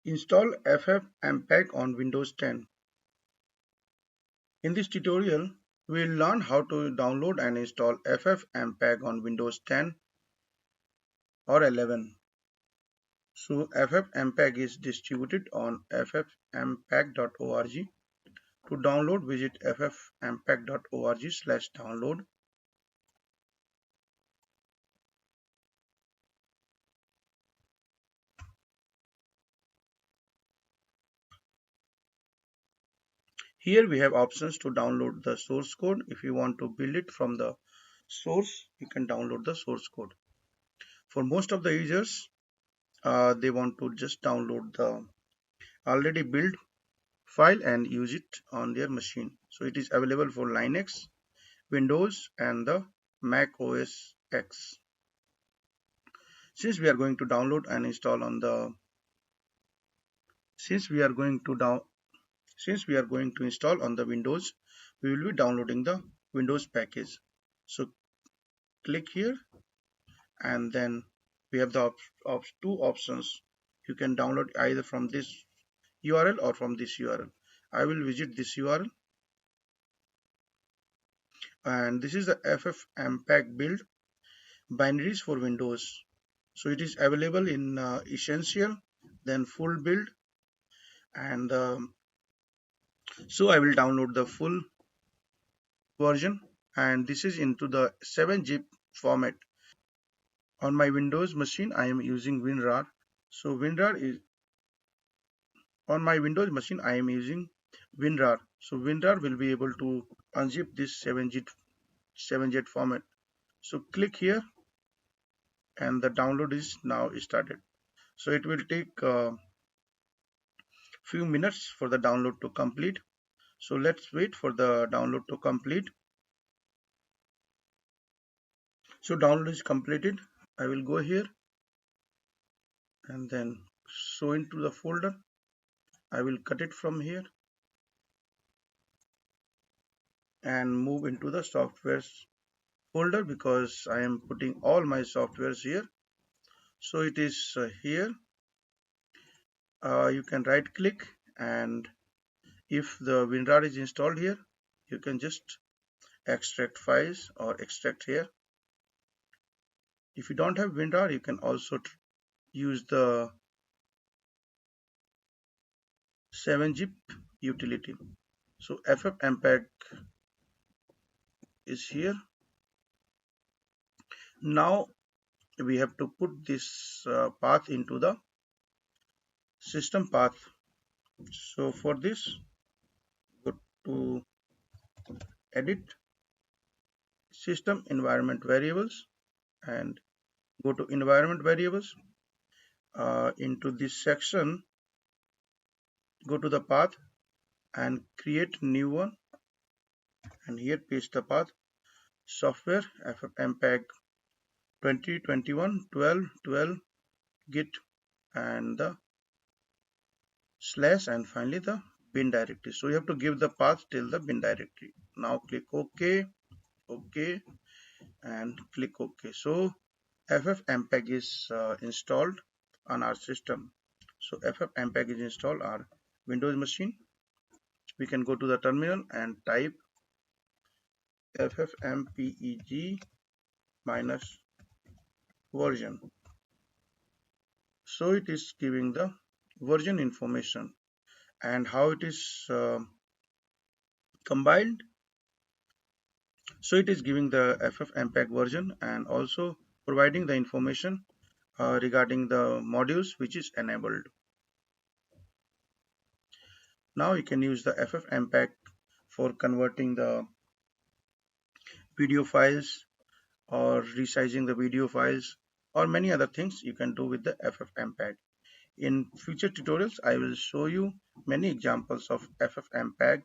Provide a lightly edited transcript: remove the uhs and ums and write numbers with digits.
Install ffmpeg on Windows 10. In this tutorial, we will learn how to download and install ffmpeg on Windows 10 or 11. So ffmpeg is distributed on ffmpeg.org. To download, visit ffmpeg.org/download. Here we have options to download the source code. If you want to build it from the source, you can download the source code. For most of the users, they want to just download the already built file and use it on their machine. So it is available for Linux, Windows and the Mac OS X. Since we are going to download and install on the since we are going to install on the Windows, we will be downloading the Windows package. So click here and then we have the two options. You can download either from this URL or from this URL. I will visit this URL, and this is the ffmpeg build binaries for Windows. So it is available in essential, then full build, and so I will download the full version, and this is into the 7-zip format. On my Windows machine I am using WinRAR. So WinRAR is on my Windows machine I am using WinRAR. So WinRAR will be able to unzip this 7-zip format. So click here and the download is now started. So it will take few minutes for the download to complete. So let's wait for the download to complete. So download is completed. I will go here and then show into the folder. I will cut it from here and move into the softwares folder because I am putting all my softwares here. So it is here. You can right click, and if the WinRAR is installed here, you can just extract files or extract here. If you don't have WinRAR, you can also use the 7-zip utility. So ffmpeg is here. Now we have to put this path into the system path. So for this, go to edit system environment variables and go to environment variables. Into this section, go to the path and create new one, and here paste the path software ffmpeg 2021 12 12 git and the slash and finally the bin directory. So you have to give the path till the bin directory. Now click OK, OK, and click OK. So ffmpeg is installed on our system. So ffmpeg is installed on our Windows machine. We can go to the terminal and type ffmpeg minus version. So it is giving the version information and how it is compiled. So it is giving the ffmpeg version and also providing the information regarding the modules which is enabled. Now you can use the ffmpeg for converting the video files or resizing the video files or many other things you can do with the ffmpeg. In future tutorials, I will show you many examples of ffmpeg